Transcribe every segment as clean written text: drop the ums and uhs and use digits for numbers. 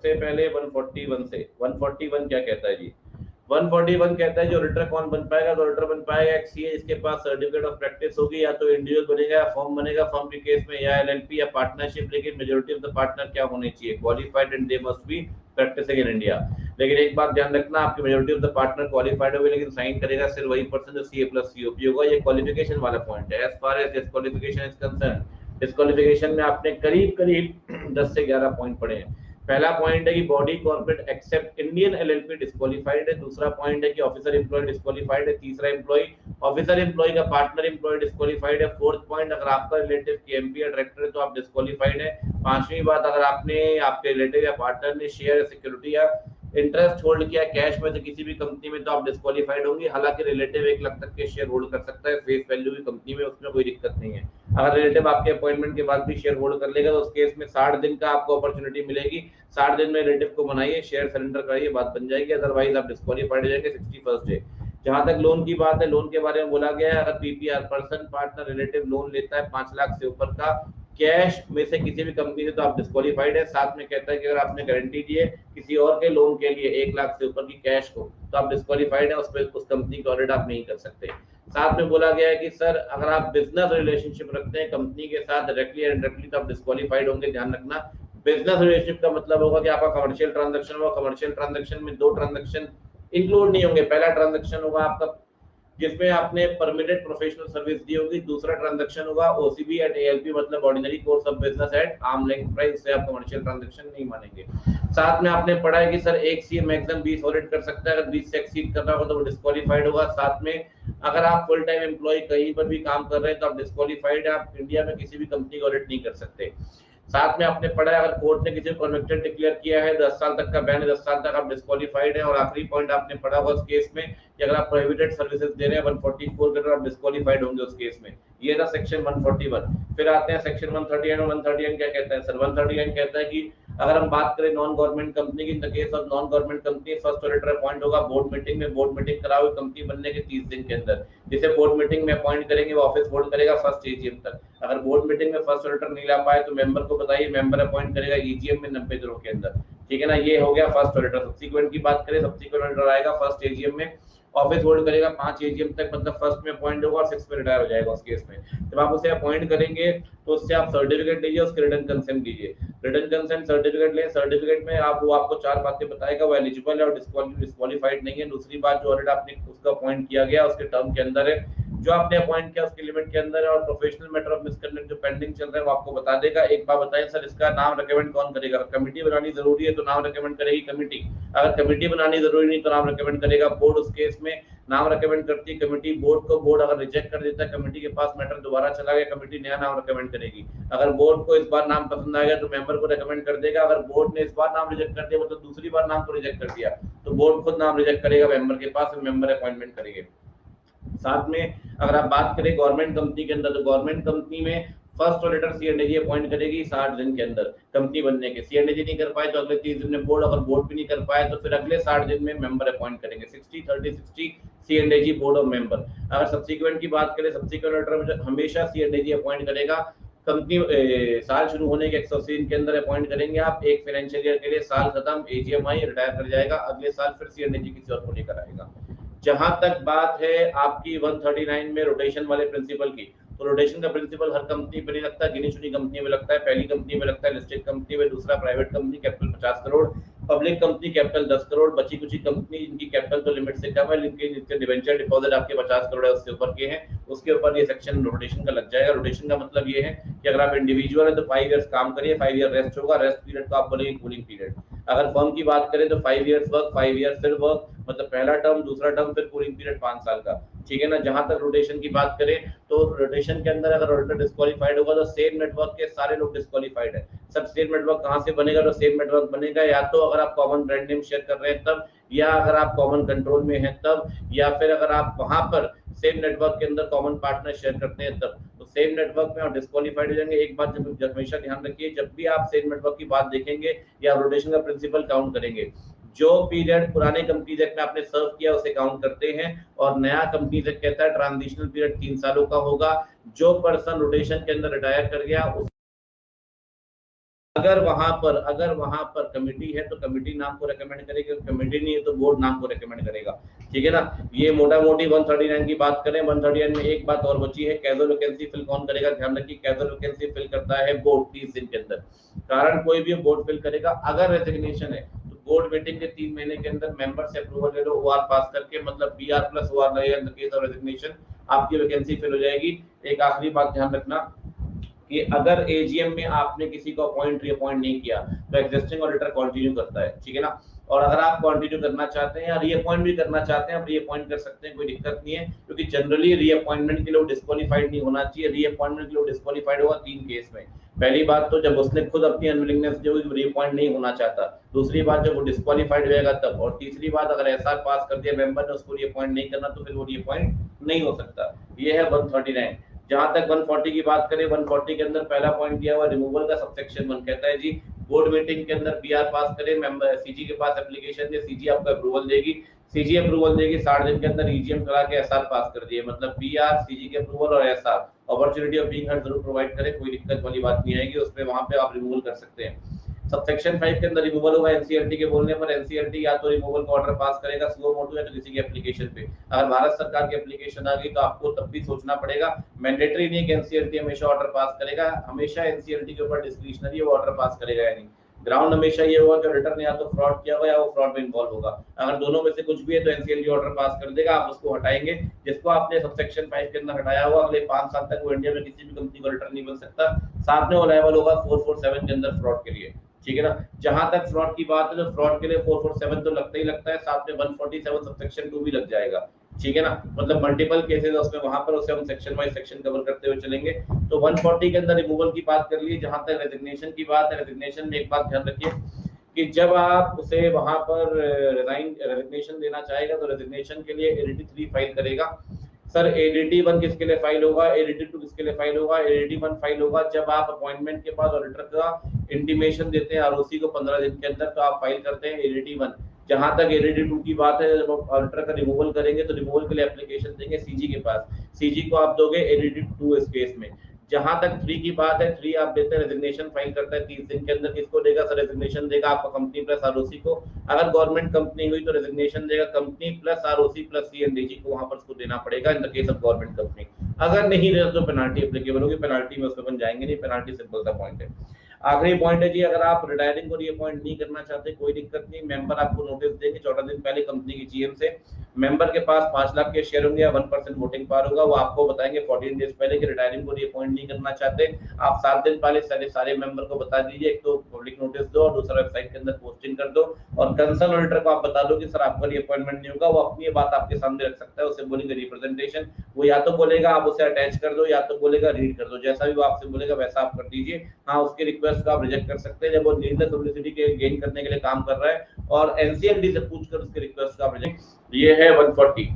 सबसे पहले 141 से 141 क्या कहता है जी? 141 कहता है जो ऑडिटर कौन बन पाएगा? तो ऑडिटर बन पाएगा एक सीए जिसके पास सर्टिफिकेट ऑफ प्रैक्टिस होगी, या तो इंडिविजुअल बनेगा या फर्म बनेगा, फर्म के केस में या एलएलपी या पार्टनरशिप, लेकिन मेजॉरिटी ऑफ द पार्टनर क्या होने चाहिए? Qualified and they must be practising in India. लेकिन एक बात ध्यान रखना, आपकी majority of the partner qualified होगी, लेकिन साइन करेगा सिर्फ वही पर्सन जो सीए प्लस सीओपी होगा। ये क्वालिफिकेशन वाला पॉइंट है। As far as disqualification is concern, disqualification में आपने करीब करीब 10 से 11 पॉइंट पढ़े हैं। पहला पॉइंट है कि body corporate except Indian LLP disqualified है। दूसरा पॉइंट है कि ऑफिसर एम्प्लॉय डिस्क्वालिफाइड है। तीसरा एम्प्लॉय ऑफिसर एम्प्लॉय का पार्टनर एम्प्लॉय डिस्क्वालिफाइड है। फोर्थ पॉइंट, अगर आपका रिलेटिव केएमपी या डायरेक्टर है तो आप डिस्क्वालिफाइड है। पांचवी बात, अगर आपने आपके रिलेटिव या पार्टनर ने शेयर सिक्योरिटी या इंटरेस्ट होल्ड किया कैश में से किसी भी कंपनी में तो आप डिस्क्वालिफाइड होंगे। हालांकि रिलेटिव 1 लाख तक के शेयर होल्ड कर सकता है फेस वैल्यू की कंपनी में, उसमें कोई दिक्कत नहीं है। अगर रिलेटिव आपके अपॉइंटमेंट के बाद भी शेयर होल्ड कर लेगा तो उस केस में 60 दिन का आपको अपॉर्चुनिटी मिलेगी। 60 दिन में रिलेटिव को बनाइए, शेयर सरेंडर कराइए, बात बन जाएगी। अदरवाइज आप डिस्क्वालिफाइड हो जाएंगे 61st डे। जहां तक लोन की बात है, लोन के बारे में बोला गया है अगर PPR person partner relative loan लेता है 5 लाख से ऊपर का कैश में से किसी भी कंपनी से तो आप डिस्क्वालिफाइड है। साथ में कहता है कि अगर आपने गारंटी दी है किसी और के लोन के लिए 1 लाख से ऊपर की कैश को तो आप डिस्क्वालिफाइड है, उस कंपनी का ऑडिट आप नहीं कर सकते। साथ में बोला गया है कि सर अगर आप बिजनेस रिलेशनशिप रखते हैं कंपनी के साथ डायरेक्टली या इनडायरेक्टली तो आप डिस्क्वालिफाइड होंगे। ध्यान रखना, बिजनेस रिलेशनशिप का मतलब होगा कि आपका कमर्शियल ट्रांजैक्शन होगा। कमर्शियल ट्रांजैक्शन में 2 ट्रांजैक्शन इंक्लूड नहीं होंगे। पहला ट्रांजैक्शन होगा आपका जिसमें आपने परमिटेड प्रोफेशनल सर्विस दी होगी। दूसरा ट्रांजैक्शन होगा ओसीबी एट एएलपी मतलब ordinary course of business at arm length price, से आप कमर्शियल ट्रांजैक्शन नहीं मानेंगे। साथ में आपने पढ़ा है कि सर एक सीए मैक्सिमम 20 ऑडिट कर सकता है, अगर 20 से एक्सीड कर रहा हो तो वो डिस्क्वालिफाइड होगा। साथ में अगर आप फुल टाइम एम्प्लॉय कहीं पर भी काम कर रहे हैं तो आप डिस्क्वालिफाइड है, आप इंडिया में किसी भी कंपनी का ऑडिट नहीं कर सकते। साथ में आपने पढ़ा है अगर कोर्ट ने किसी को कन्विक्टेड डिक्लेयर किया है 10 साल तक का बैन है, 10 साल तक आप डिस्क्वालिफाइड है। और आखिरी पॉइंट आपने पढ़ा होगा उस केस में कि अगर आप प्रोहिबिटेड सर्विसेज दे रहे हैं 144 के अंदर आप डिस्क्वालिफाइड होंगे उस केस में। ये था सेक्शन 141। फिर आते हैं सेक्शन 139 और 139 क्या कहता है सर? 139 कहता है कि अगर हम बात करें नॉन गवर्नमेंट कंपनी की, in the case of non government company first auditor appoint होगा बोर्ड मीटिंग में। बोर्ड मीटिंग कराओ कंपनी बनने के 30 दिन के अंदर। जिसे बोर्ड मीटिंग में अपॉइंट करेंगे वो ऑफिस होल्ड करेगा फर्स्ट एजीएम तक। अगर बोर्ड मीटिंग में फर्स्ट ऑडिटर नहीं ला पाए तो मेंबर को बताइए, मेंबर अपॉइंट करेगा ईजीएम में 90 दिनों के अंदर। ठीक है ना, ये हो गया फर्स्ट ऑडिटर। सब्सीक्वेंट की बात करें, सब्सीक्वेंट ऑडिटर आएगा फर्स्ट एजीएम में, ऑफिस होल्ड करेगा 5 एजीएम तक, मतलब फर्स्ट में अपॉइंट होगा और 6 में रिटायर हो जाएगा उस केस में। जब आप उसे अपॉइंट करेंगे तो उससे आप सर्टिफिकेट लीजिए, उसके रिटन कंसेंट दीजिए। रिटन कंसेंट सर्टिफिकेट लें, सर्टिफिकेट में आप वो आपको 4 बातें बताएगा, वो एलिजिबल है और डिस्क्वालिफाइड नहीं है। दूसरी बात, जो ऑडिट आपने उसका अपॉइंट किया गया उसके टर्म के अंदर है, जो आपने अपॉइंट किया उसके लिमिट के अंदर है, और प्रोफेशनल मैटर ऑफ मिसकंडक्ट जो पेंडिंग चल रहा है वो आपको बता देगा। एक बात बताएं सर, इसका नाम रिकमेंड कौन करेगा? कमेटी बनानी जरूरी है तो नाम रिकमेंड करेगी कमेटी। अगर कमेटी बनानी जरूरी नहीं तो नाम रिकमेंड करेगा बोर्ड। उस केस में नाम रिकमेंड करती है कमेटी बोर्ड को। बोर्ड अगर रिजेक्ट कर देता है, कमेटी के पास मैटर दोबारा चला गया, कमेटी नया नाम रिकमेंड करेगी। अगर बोर्ड को इस बार नाम पसंद आएगा तो मेंबर को रिकमेंड कर देगा। अगर बोर्ड ने इस बार नाम रिजेक्ट कर दिया मतलब दूसरी बार नाम को रिजेक्ट कर दिया तो बोर्ड खुद नाम रिजेक्ट करेगा मेंबर के पास, मेंबर अपॉइंटमेंट करेंगे। साथ में अगर आप बात करें गवर्नमेंट कंपनी के अंदर, तो गवर्नमेंट कंपनी में फर्स्ट ऑडिटर सीएनडीजी अपॉइंट करेगी 60 दिन के अंदर कंपनी बनने के। सीएनडीजी नहीं कर पाए तो अगले 30 दिन में बोर्ड, अगर बोर्ड भी नहीं कर पाए तो फिर अगले 60 दिन में मेंबर अपॉइंट करेंगे। 60-30-60 सीएनडीजी बोर्ड ऑफ मेंबर। अगर सब्सीक्वेंट की बात करें, सब्सीक्वेंट ऑडिटर हमेशा सीएनडीजी अपॉइंट करेगा। कंपनी साल शुरू होने के 180 दिन के अंदर अपॉइंट करेंगे आप, एक फाइनेंशियल ईयर के लिए। साल खत्म, एजीएम आई, रिटायर कर जाएगा, अगले साल फिर सीएनडीजी किसी और को लेकर आएगा। जहां तक बात है आपकी 139 में रोटेशन वाले प्रिंसिपल की, तो रोटेशन का प्रिंसिपल हर कंपनी पे नहीं लगता, गिनी चुनी कंपनी में लगता है। पहली कंपनी में लगता है लिस्टेड कंपनी में, दूसरा private company capital 50 crore, public company capital 10 crore, बची कुछ कंपनी जिनकी कैपिटल तो लिमिट से कम है लेकिन जिनके डिवेंचर डिपॉजिट आपके 50 करोड़ है उससे ऊपर के हैं, उसके ऊपर ये सेक्शन रोटेशन का लग जाएगा। रोटेशन का मतलब ये है कि अगर आप इंडिविजुअल है तो 5 इयर्स काम करिए, 5 ईयर रेस्ट होगा, रेस्ट पीरियड को आप बोलेंगे कूलिंग पीरियड। अगर फर्म की बात करें तो 5 इयर्स वर्क, 5 ईयर फिर वर्क, मतलब पहला टर्म, दूसरा टर्म, फिर कूलिंग पीरियड 5 साल का। ठीक है ना। जहां तक रोटेशन की बात करें तो रोटेशन के अंदर अगर ऑडिटर डिस्क्वालीफाइड होगा तो सेम नेटवर्क के सारे लोग डिस्क्वालीफाइड है। सब सेम नेटवर्क कहां से बनेगा? तो सेम नेटवर्क बनेगा या तो अगर आप कॉमन ब्रांड नेम शेयर कर रहे हैं तब, या अगर आप कॉमन कंट्रोल में हैं तब, या फिर अगर आप वहां पर सेम नेटवर्क के अंदर कॉमन पार्टनर शेयर करते हैं तब, तो सेम नेटवर्क में आप डिस्क्वालीफाइड हो जाएंगे। एक बात हमेशा ध्यान रखिए, जब भी आप सेम नेटवर्क की बात देखेंगे या रोटेशन का प्रिंसिपल काउंट करेंगे, जो पीरियड पुराने कंपनी एक्ट में आपने सर्व किया उसे काउंट करते हैं, और नया कंपनी एक्ट कहता है ट्रांजिशनल पीरियड 3 सालों का होगा। जो पर्सन रोटेशन के अंदर रिटायर कर गया अगर वहां पर कमेटी है तो कमेटी नाम को रेकमेंड करेगी, कमेटी नहीं है तो बोर्ड नाम को रेकमेंड करेगा, ठीक है ना। ये मोटा मोटी 139 की बात करें। 139 में एक बात और बची है, कैजुअल वैकेंसी फिल कौन करेगा, ध्यान रखिए कैजुअल वैकेंसी फिल करता है बोर्ड 30 दिन के अंदर। कारण कोई भी बोर्ड फिल करेगा, अगर रेजिग्नेशन है तो बोर्ड मीटिंग के 3 महीने के अंदर मेंबर से अप्रूवल ले लो, ओआर पास करके, मतलब बीआर प्लस ओआर लगेगा इन द केस ऑफ रेजिग्नेशन, आपकी वैकेंसी फिल हो जाएगी। एक आखिरी बात ध्यान रखना कि अगर एजीएम में आपने किसी को अपॉइंट रीअपॉइंट नहीं किया तो एग्जिस्टिंग ऑडिटर कंटिन्यू करता है, ठीक है ना। और अगर आप कंटिन्यू करना चाहते हैं या रीअपॉइंट भी करना चाहते हैं, आप रीअपॉइंट कर सकते हैं, कोई दिक्कत नहीं है, क्योंकि जनरली रीअपॉइंटमेंट के लिए डिस्क्वालीफाइड नहीं होना चाहिए। रीअपॉइंटमेंट के लिए डिस्क्वालीफाइड होगा 3 केस में। पहली बात तो जब उसने खुद अपनी अनविलिंगनेस जो रीअपॉइंट नहीं होना चाहता, दूसरी बात जब वो डिस्क्वालीफाइड होगा तब, और तीसरी बात अगर एसआर पास कर दिया मेंबर ने, उसको रीअपॉइंट नहीं करना तो फिर वो रीअपॉइंट नहीं हो सकता। ये है 139। जहां तक 140 की बात करें, 140 के अंदर पहला पॉइंट दिया हुआ रिमूवल का, सबसेक्शन 1 कहता है जी बोर्ड मीटिंग के अंदर बीआर पास करे, मेंबर सीजी के पास एप्लीकेशन दे, सीजी आपको अप्रूवल देगी, सीजी अप्रूवल देगी 60 दिन के अंदर ईजीएम करा के एसआर पास कर दिए, मतलब बीआर सीजी के अप्रूवल और SR opportunity of being heard जरूर प्रोवाइड करे, कोई दिक्कत वाली बात नहीं आएगी उसमें, वहां पे आप रिमूवल कर सकते हैं। सबसेक्शन 5 के अंदर रिमूवल होगा एनसीएलटी के बोलने पर। एनसीएलटी या तो रिमूवल का ऑर्डर पास करेगा सुओ मोटो या तो किसी की एप्लीकेशन पे। अगर भारत सरकार की एप्लीकेशन आ गई तो आपको तब भी सोचना पड़ेगा, मैंडेटरी नहीं है कि एनसीएलटी हमेशा ऑर्डर पास करेगा, हमेशा एनसीएलटी के ऊपर डिस्क्रिशनरी है वो ऑर्डर पास करेगा या नहीं। ग्राउंड हमेशा ये होगा कि ऑडिटर ने या तो फ्रॉड किया होगा या वो फ्रॉड में इन्वॉल्व होगा। अगर दोनों में से कुछ भी है तो एनसीएलटी ऑर्डर पास कर देगा, आप उसको हटाएंगे। जिसको आपने सबसेक्शन 5 के अंदर हटाया हुआ, अगले 5 साल तक वो इंडिया में किसी भी कंपनी का ऑडिटर नहीं बन सकता। साथ में वो लायबल होगा 447 के अंदर फ्रॉड के लिए, ठीक है ना। जहां तक फ्रॉड की बात है तो फ्रॉड के लिए 447 तो लगता ही लगता है, साथ में 147 सबसेक्शन 2 भी लग जाएगा, ठीक है ना। मतलब मल्टीपल केसेस है उसमें, वहां पर उसे हम सेक्शन वाइज सेक्शन कवर करते हुए चलेंगे। तो 140 के अंदर रिमूवल की बात कर ली। जहां तक रेजिग्नेशन की बात है, रेजिग्नेशन में एक बात ध्यान रखिए कि जब आप उसे वहां पर रेजिग्नेशन देना चाहेगा तो रेजिग्नेशन के लिए एडीटी 3 फाइल करेगा। सर एडीटी 1 किसके लिए फाइल होगा, एडीटी 2 किसके लिए फाइल होगा, एडीटी 1 फाइल होगा जब आप अपॉइंटमेंट के बाद ऑडिटर का इंटीमेशन देते हैं आरओसी को 15 दिन के अंदर, तो आप फाइल करते हैं एडीटी 1। जहां तक एडीटी 2 की बात है, जब आप ऑडिटर का रिमूवल करेंगे तो रिमूवल के लिए एप्लीकेशन देंगे सीजी के पास, सीजी को आप दोगे एडीटी 2 इस केस में। जहां तक 3 की बात है, 3 आप देते हैं रेजिग्नेशन फाइल करता है 30 दिन के अंदर, किसको देगा सर, रेजिग्नेशन देगा आपका कंपनी प्लस आरओसी को। अगर गवर्नमेंट कंपनी हुई तो रेजिग्नेशन देगा कंपनी प्लस आरओसी प्लस सीएनडीजी को, वहां पर उसको देना पड़ेगा इन the case of government company. अगर नहीं देता तो पेनाल्टी एप्लीकेबल होगी, पेनाल्टी में उसमें बन जाएंगे नहीं, पेनाल्टी सिंपल सा पॉइंट है। आखिरी पॉइंट है जी, अगर आप रिटायरिंग को रीअपॉइंट नहीं करना चाहते कोई दिक्कत नहीं, मेंबर आपको नोटिस देंगे 14 दिन पहले कंपनी की जीएम से। मेंबर के पास 5 लाख के शेयर होंगे या 1% वोटिंग पावर होगा, वो आपको बताएंगे 14 डेज पहले कि रिटायरिंग को रीअपॉइंट नहीं करना चाहते। आप 7 दिन पहले सारे मेंबर को बता दीजिए, एक तो पब्लिक नोटिस दो और दूसरा वेबसाइट के अंदर पोस्टिंग कर दो, और कंसर्न ऑडिटर को आप बता दो कि सर आपका रीअपॉइंटमेंट नहीं होगा। वो अपनी बात आपके सामने रख सकता है, उसे बोलेंगे रिप्रेजेंटेशन, वो या तो बोलेगा आप उसे अटैच कर दो या तो बोलेगा रीड कर दो, जैसा भी वो आपसे बोलेगा वैसा आप कर दीजिए। हाँ, उसके रिक्वेस्ट को आप रिजेक्ट कर सकते हैं जब वो नीडलेस पब्लिसिटी के गेन करने के लिए काम कर रहा है, और एनसीएलटी से पूछकर उसके रिक्वेस्ट को आप रिजेक्ट। ये है 140।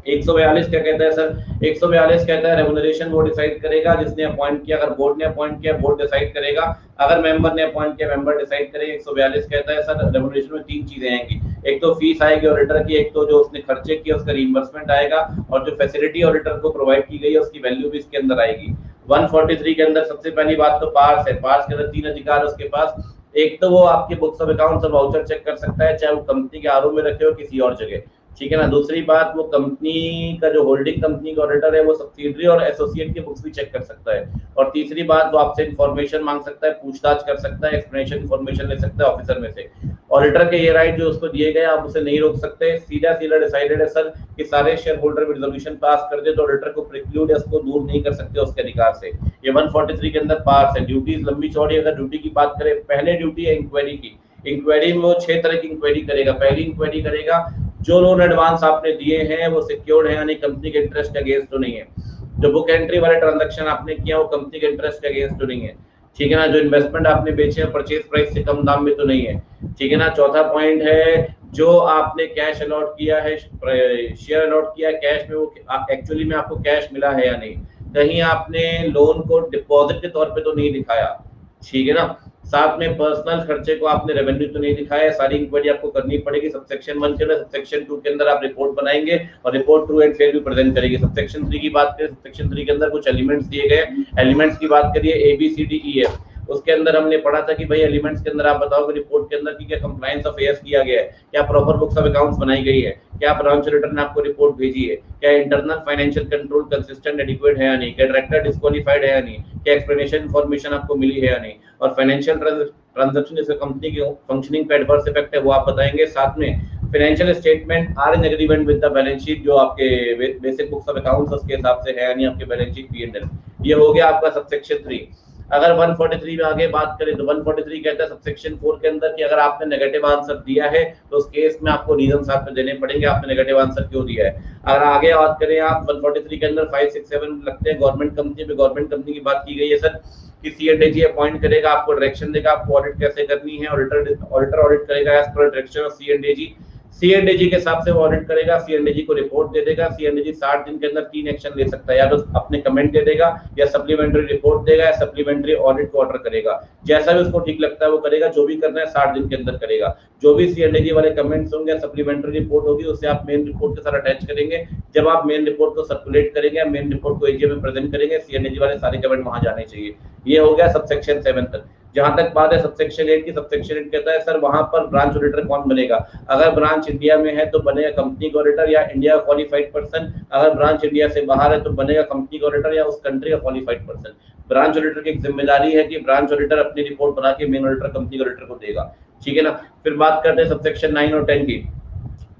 142 क्या कहता है सर, 142 कहता है रेम्यूनरेशन वो डिसाइड करेगा जिसने अपॉइंट किया, अगर बोर्ड ने अपॉइंट किया बोर्ड डिसाइड करेगा, अगर मेंबर ने अपॉइंट किया मेंबर डिसाइड करेगा। 142 कहता है सर रेम्यूनरेशन में 3 चीजें आएंगी, एक तो फीस आएगी ऑडिटर की, एक तो जो उसने खर्चे किए उसका रीइंबर्समेंट आएगा, और जो फैसिलिटी ऑडिटर को प्रोवाइड की गई है उसकी वैल्यू भी इसके अंदर आएगी। 143 के अंदर सबसे पहली बात तो पार्स है, पार्स के अंदर 3 अधिकार उसके पास। एक तो वो आपके बुक्स ऑफ अकाउंट्स और वाउचर चेक कर सकता है, चाहे वो कंपनी के आरओ में रखे हो किसी और जगह, ठीक है ना। दूसरी बात, वो कंपनी का जो होल्डिंग कंपनी का ऑडिटर है वो सब्सिडियरी और एसोसिएट के बुक्स भी चेक कर सकता है। और तीसरी बात, वो आपसे इंफॉर्मेशन मांग सकता है, पूछताछ कर सकता है, एक्सप्लेनेशन इंफॉर्मेशन ले सकता है ऑफिसर में से। ऑडिटर के ये राइट जो उसको दिए गए आप उसे नहीं रोक सकते। सीधा डिसाइडेड है सर कि सारे शेयर होल्डर भी रिजोल्यूशन पास कर दे तो ऑडिटर को प्रिक्लूड या उसको दूर नहीं कर सकते उसके अधिकार से। ये 143 के अंदर पास है। ड्यूटीज लंबी चौड़ी, अगर ड्यूटी की बात करें, पहले ड्यूटी है इंक्वायरी की। इंक्वायरी में वो 6 तरह की इंक्वायरी करेगा। पहली इंक्वायरी करेगा जो लोन एडवांस आपने दिए हैं वो सिक्योर्ड है यानी कंपनी के इंटरेस्ट के अगेंस्ट तो नहीं है, जो बुक एंट्री वाले ट्रांजैक्शन आपने किया वो कंपनी के इंटरेस्ट के अगेंस्ट तो नहीं है, ठीक है ना। जो इन्वेस्टमेंट आपने बेचे हैं परचेज प्राइस से कम दाम में तो नहीं है, ठीक है ना। चौथा पॉइंट है जो आपने कैश अलॉट किया है, शेयर अलॉट किया है कैश में, वो एक्चुअली में आपको कैश मिला है या नहीं, कहीं आपने लोन को डिपॉजिट के तौर पे तो नहीं दिखाया, ठीक है ना। साथ में पर्सनल खर्चे को आपने रेवेन्यू तो नहीं दिखाया, सारी इंक्वायरी आपको करनी पड़ेगी। सबसेक्शन 1 के अंदर, सबसेक्शन 2 के अंदर आप रिपोर्ट बनाएंगे और रिपोर्ट ट्रू एंड फेयर भी प्रेजेंट करेंगे। सबसेक्शन 3 की बात करें, सबसेक्शन 3 के अंदर कुछ एलिमेंट्स दिए गए, एलिमेंट्स की बात करिए ABCDEF। उसके अंदर हमने पढ़ा था कि भाई एलिमेंट्स के अंदर आप बताओगे रिपोर्ट के अंदर कि क्या कंप्लायंस ऑफ एएस किया गया है, क्या प्रॉपर बुक्स ऑफ अकाउंट्स बनाई गई है, क्या ब्रांच ऑडिटर ने आपको रिपोर्ट भेजी है, क्या internal financial control consistent adequate है या नहीं, क्या डायरेक्टर डिस्क्वालीफाइड है या नहीं, क्या एक्सप्लेनेशन इन्फॉर्मेशन आपको मिली है या नहीं, और फाइनेंशियल ट्रांजैक्शन जैसे कंपनी की फंक्शनिंग पे एडवर्स इफेक्ट है वो आप बताएंगे। साथ में financial statement are in agreement with the balance sheet, जो आपके बेसिक बुक्स ऑफ अकाउंट्स उसके हिसाब से है यानी आपके बैलेंस शीट P&L। ये हो गया आपका सबसेक्शन 3। अगर 143 में आगे बात करें तो 143 कहता है सबसेक्शन 4 के अंदर कि अगर आपने नेगेटिव आंसर दिया है तो उस केस में आपको रीजन साथ में देने पड़ेंगे आपने नेगेटिव आंसर क्यों दिया है। अगर आगे बात करें आप 143 के अंदर 5, 6, 7 लगते हैं गवर्नमेंट कंपनी पे, गवर्नमेंट कंपनी की बात की गई है सर कि C&AG अपॉइंट करेगा, आपको डायरेक्शन देगा आपको ऑडिट कैसे करनी है, ऑडिटर ऑडिट करेगा as per direction of C&AG। C&AG के हिसाब से वो ऑडिट करेगा, C&AG को रिपोर्ट दे देगा, C&AG 60 दिन के अंदर 3 एक्शन ले सकता है, या तो अपने कमेंट दे देगा या सप्लीमेंट्री रिपोर्ट देगा या सप्लीमेंट्री ऑडिट को ऑर्डर करेगा, जैसा भी उसको ठीक लगता है वो करेगा, जो भी करना है 60 दिन के अंदर करेगा। जो भी C&AG वाले कमेंट्स होंगे, सप्लीमेंट्री रिपोर्ट होगी, उसे आप मेन रिपोर्ट के साथ अटैच करेंगे। जब आप मेन रिपोर्ट को सर्कुलेट करेंगे, मेन रिपोर्ट को AGM में प्रेजेंट करेंगे, C&AG वाले सारे कमेंट वहां जाने चाहिए। ये हो गया सबसेक्शन 7 तक। जहां तक बात है सबसेक्शन 8 की, सबसेक्शन 8 कहता है सर वहां पर ब्रांच ऑडिटर कौन बनेगा। अगर ब्रांच इंडिया में है तो बनेगा कंपनी का ऑडिटर या इंडिया का क्वालिफाइड पर्सन, अगर ब्रांच इंडिया से बाहर है तो बनेगा कंपनी का ऑडिटर या उस कंट्री का क्वालिफाइड पर्सन। ब्रांच ऑडिटर की एक जिम्मेदारी है कि ब्रांच ऑडिटर अपनी रिपोर्ट बना के मेन ऑडिटर कंपनी के ऑडिटर को देगा, ठीक है ना। फिर बात करते हैं सबसेक्शन 9 और 10 की।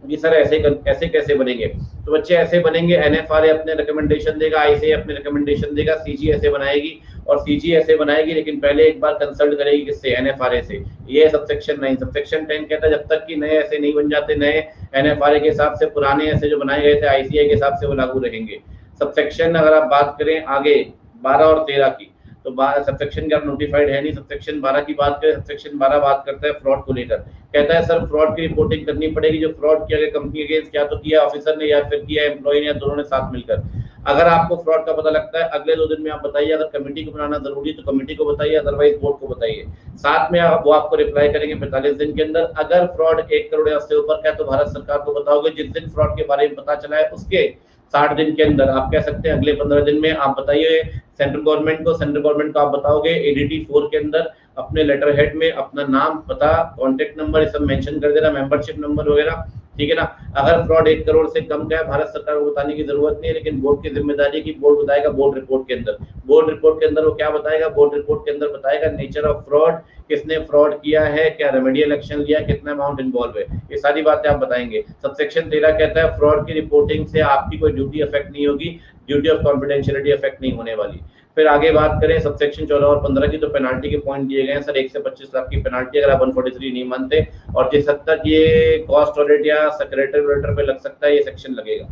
ये सर ऐसे कैसे बनेंगे, तो बच्चे ऐसे बनेंगे, NFRA अपने रिकमेंडेशन देगा, ICAI अपने रिकमेंडेशन देगा, CG ऐसे बनाएगी और CG ऐसे बनाएगी, लेकिन पहले एक बार कंसल्ट करेगी किससे, NFRA से। ये सबसेक्शन 9। सबसेक्शन 10 कहता है जब तक कि नए ऐसे नहीं बन जाते, नए NFRA के हिसाब से पुराने ऐसे जो बनाए गए थे ICAI के हिसाब से वो लागू रहेंगे। सबसेक्शन अगर आप बात करें आगे 12 और 13 की, तो सबसेक्शन का नोटिफाइड है नहीं। सबसेक्शन 12 की बात करें, सबसेक्शन 12 बात करता है फ्रॉड को लेकर। कहता है सर फ्रॉड की रिपोर्टिंग करनी पड़ेगी, जो फ्रॉड किया गया कंपनी अगेंस्ट, क्या तो किया ऑफिसर ने या फिर किया एम्प्लॉय ने या दोनों ने साथ मिलकर। अगर आपको फ्रॉड का पता लगता है अगले 2 दिन में आप बताइए, अगर कमेटी को बनाना जरूरी है तो कमेटी को बताइए, अदरवाइज बोर्ड को बताइए। साथ में वो आपको रिप्लाई करेंगे 45 दिन के अंदर। अगर फ्रॉड 1 करोड़ या उससे ऊपर का है तो भारत सरकार को बताओगे। जिस दिन फ्रॉड के बारे में पता चला है उसके 60 दिन के अंदर आप कह सकते हैं अगले 15 दिन में आप बताइए सेंट्रल गवर्नमेंट को। सेंट्रल गवर्नमेंट को आप बताओगे ADT 4 के अंदर अपने लेटर हेड में अपना नाम, पता, कॉन्टेक्ट नंबर ये सब मेंशन कर देना, मेंबरशिप नंबर वगैरह, ठीक है ना। अगर फ्रॉड 1 करोड़ से कम का है भारत सरकार को बताने की जरूरत नहीं है, लेकिन बोर्ड की जिम्मेदारी है कि बोर्ड बताएगा बोर्ड रिपोर्ट के अंदर। बोर्ड रिपोर्ट के अंदर वो क्या बताएगा, बोर्ड रिपोर्ट के अंदर बताएगा नेचर ऑफ फ्रॉड, किसने फ्रॉड किया है, क्या रेमेडियल एक्शन लिया, कितना अमाउंट इन्वॉल्व है, ये सारी बातें आप बताएंगे। सबसेक्शन 13 कहता है फ्रॉड की रिपोर्टिंग से आपकी कोई ड्यूटी अफेक्ट नहीं होगी, ड्यूटी ऑफ कॉन्फिडेंशियलिटी अफेक्ट नहीं होने वाली। फिर आगे बात करें सबसेक्शन 14 और 15 की, तो पेनाल्टी के पॉइंट दिए गए हैं सर। 1 से 25 लाख की पेनाल्टी अगर आप 143 नहीं मानते, और जिस हद तक ये कॉस्ट ऑडिट या सेक्रेटरी ऑडिटर पे लग सकता है ये सेक्शन लगेगा।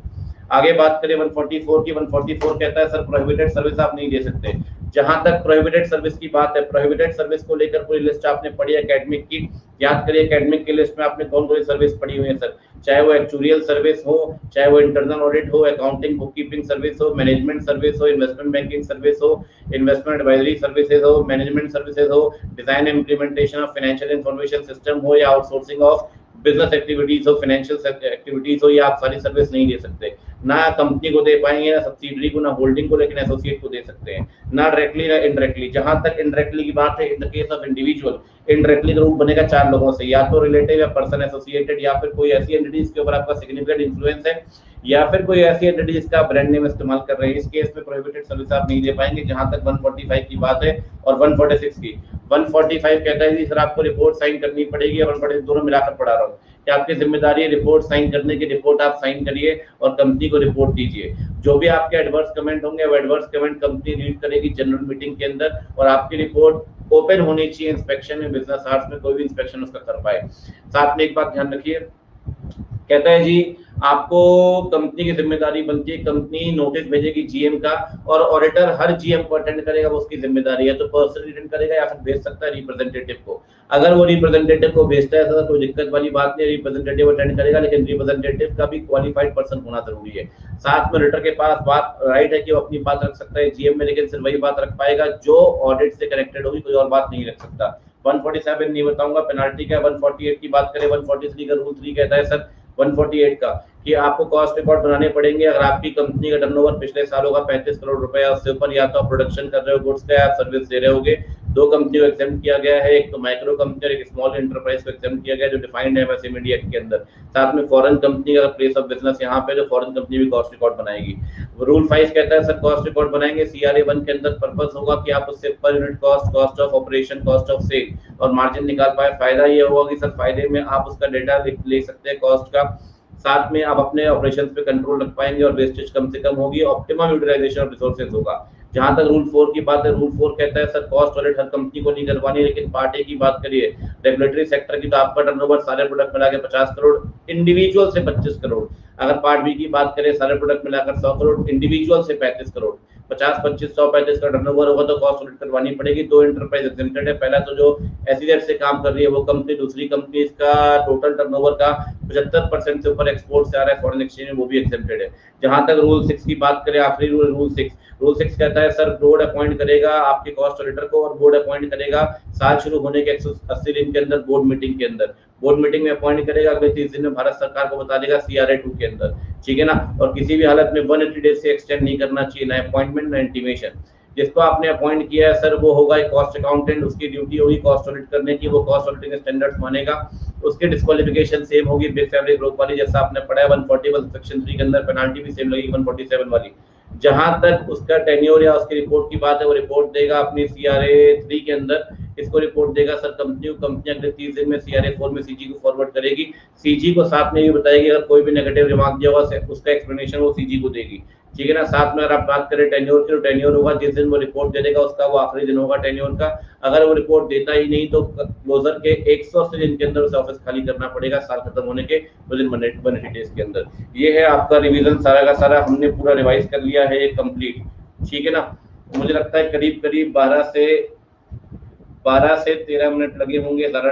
आगे बात करें 144 की, 144 कहता है सर प्रोहिबिटेड सर्विस आप नहीं दे सकते। जहां तक प्रोहिबिटेड सर्विस की बात है, प्रोहिबिटेड सर्विस को लेकर पूरी लिस्ट आपने पढ़ी है एकेडमिक की। याद करिए एकेडमिक की लिस्ट में आपने कौन कौन सी सर्विस पढ़ी हुई है सर, चाहे वो एक्चुरियल सर्विस हो, चाहे वो इंटरनल ऑडिट हो, अकाउंटिंग बुक कीपिंग सर्विस हो, मैनेजमेंट सर्विस हो, इन्वेस्टमेंट बैंकिंग सर्विस हो, इन्वेस्टमेंट एडवाइजरी सर्विसेज हो, मैनेजमेंट सर्विसेज हो, design and implementation of financial information system हो, या आउटसोर्सिंग ऑफ बिजनेस एक्टिविटीज हो, फाइनेंशियल एक्टिविटीज हो, ये आप सारी सर्विस नहीं दे सकते। ना कंपनी को दे पाएंगे, ना सब्सिडरी को, ना होल्डिंग को, लेकिन एसोसिएट को दे सकते हैं, ना डायरेक्टली ना इनडायरेक्टली। जहां तक इनडायरेक्टली की बात है, इन the case of individual, indirectly group बनेगा 4 लोगों से, या तो रिलेटिव या पर्सन एसोसिएटेड, या फिर कोई ऐसी एंटिटी जिसके ऊपर आपका सिग्निफिकेंट इन्फ्लुएंस है, या फिर कोई ऐसी एंटिटी जिसका ब्रांड नेम इस्तेमाल कर रहे हैं। इस केस में प्रोहिबिटेड सर्विस आप नहीं दे पाएंगे। जहां तक 145 की बात है और 146 की, 145 कहता है सर आपको रिपोर्ट साइन करनी पड़ेगी, और 146 दोनों मिलाकर पढ़ा रहा हूँ कि आपकी जिम्मेदारी है रिपोर्ट साइन करने की, रिपोर्ट आप साइन करिए और कंपनी को रिपोर्ट दीजिए। जो भी आपके एडवर्स कमेंट होंगे वो एडवर्स कमेंट कंपनी रीड करेगी जनरल मीटिंग के अंदर, और आपकी रिपोर्ट ओपन होनी चाहिए इंस्पेक्शन में, बिजनेस आवर्स में कोई भी इंस्पेक्शन उसका कर पाए। साथ में एक बात ध्यान रखिए, कहता है जी आपको कंपनी की जिम्मेदारी बनती है, कंपनी नोटिस भेजेगी जीएम का, और ऑडिटर हर जीएम को अटेंड करेगा, वो उसकी जिम्मेदारी है। तो पर्सनली अटेंड करेगा या फिर भेज सकता है रिप्रेजेंटेटिव को। अगर वो रिप्रेजेंटेटिव को भेजता है तो कोई दिक्कत वाली बात नहीं, रिप्रेजेंटेटिव अटेंड करेगा, लेकिन रिप्रेजेंटेटिव का भी क्वालिफाइड पर्सन होना जरूरी है। साथ में ऑडिटर के पास बात राइट है कि वो अपनी बात रख सकता है जीएम में, लेकिन सिर्फ वही बात रख पाएगा जो ऑडिट से कनेक्टेड होगी, कोई और बात नहीं रख सकता। 147 नहीं बताऊंगा पेनाल्टी का। 148 की बात करें, 143 का रूल 3 कहता है सर 148 का कि आपको कॉस्ट रिकॉर्ड बनाने पड़ेंगे। अगर आपकी कंपनी का टर्नओवर पिछले सालों का 35 करोड़ रुपए उससे ऊपर, या तो आप प्रोडक्शन कर रहे हो गुड्स का, आप सर्विस दे रहे होगे। दो कंपनी को एग्जाम किया गया है, एक तो माइक्रो कंपनी और एक स्मॉल एंटरप्राइज को एग्जाम किया गया, जो डिफाइंड है एमएसएमई एक्ट के अंदर। साथ में फॉरेन कंपनी का प्लेस ऑफ बिजनेस यहाँ पे, जो फॉरेन कंपनी भी कॉस्ट रिकॉर्ड बनाएगी। रूल 5 कहता है सर कॉस्ट रिकॉर्ड बनाएंगे सीआरए 1 के अंदर। पर्पस होगा कि आप उससे per unit cost, cost of operation, cost of sale और मार्जिन निकाल पाए। फायदा ये होगा कि सर फायदे में आप उसका डेटा ले सकते हैं कॉस्ट का, साथ में आप अपने ऑपरेशंस पे कंट्रोल रख पाएंगे और वेस्टेज कम से कम होगी, ऑप्टिमम यूटिलाइजेशन ऑफ रिसोर्सेज होगा। जहां तक रूल 4 की बात है, रूल 4 कहता है सर कॉस्ट ऑडिट हर कंपनी को नहीं करवानी, लेकिन पार्ट ए की बात करिए रेगुलेटरी सेक्टर की, तो आपका टर्नओवर सारे प्रोडक्ट मिला के 50 करोड़, इंडिविजुअल से 25 करोड़। अगर पार्ट बी की बात करें, सारे प्रोडक्ट मिलाकर 100 करोड़, इंडिविजुअल से 35 करोड़। 50, 25, 100, 35 का टर्नओवर होगा तो कॉस्ट ऑडिट करवानी पड़ेगी। दो एंटरप्राइज एग्जेम्प्टेड है। पहला तो जो एसईजेड से काम कर रही है वो कंपनी, दूसरी कंपनी इसका टोटल टर्नओवर का 75% से ऊपर एक्सपोर्ट से आ रहा है फॉरेन एक्सचेंज में, वो भी एग्जेम्प्टेड है। जहां तक रूल 6 की बात करें, आखिरी रूल 6 कहता है सर बोर्ड अपॉइंट करेगा आपके कॉस्ट ऑडिटर को, और बोर्ड अपॉइंट करेगा साल शुरू होने के 180 दिन के अंदर बोर्ड मीटिंग के अंदर। बोर्ड मीटिंग में अपॉइंट करेगा, अगले 30 दिन में भारत सरकार को बता देगा सीआरए 2 के अंदर, ठीक है ना। और किसी भी हालत में 180 डेज से एक्सटेंड नहीं करना चाहिए, ना अपॉइंटमेंट ना इंटीमेशन। जिसको आपने अपॉइंट किया है सर वो होगा एक कॉस्ट अकाउंटेंट, उसकी ड्यूटी होगी कॉस्ट ऑडिट करने की, वो कॉस्ट ऑडिटिंग स्टैंडर्ड्स मानेगा। उसकी डिस्क्वालिफिकेशन सेम होगी बिग फैमिली ग्रुप वाली, जैसा आपने पढ़ा है 141 सेक्शन 3 के अंदर, पेनाल्टी भी सेम लगेगी 147 वाली। जहां तक उसका टेन्योर या उसकी रिपोर्ट की बात है, वो रिपोर्ट देगा अपनी सीआरए 3 के अंदर। इसको रिपोर्ट देगा सर कंपनी अगले 30 दिन में सीआरए 4 में सीजी को फॉरवर्ड करेगी। सीजी को साथ में ये बताएगी अगर कोई भी नेगेटिव रिमार्क दिया हुआ उसका एक्सप्लेनेशन वो सीजी को देगी, ठीक है ना। साथ में अगर आप बात करें टेन्योर की, तो टेन्योर होगा जिस दिन वो रिपोर्ट दे देगा उसका वो आखिरी दिन होगा टेन्योर का। अगर वो रिपोर्ट देता ही नहीं तो क्लोजर के 180 दिन के अंदर उसे ऑफिस खाली करना पड़ेगा, साल खत्म होने के विदिन 180 डेज के अंदर। ये है आपका रिवीजन सारा का सारा, हमने पूरा रिवाइज कर लिया है कंप्लीट, ठीक है ना। मुझे लगता है करीब करीब 12 से 13 मिनट लगे होंगे, ज़्यादा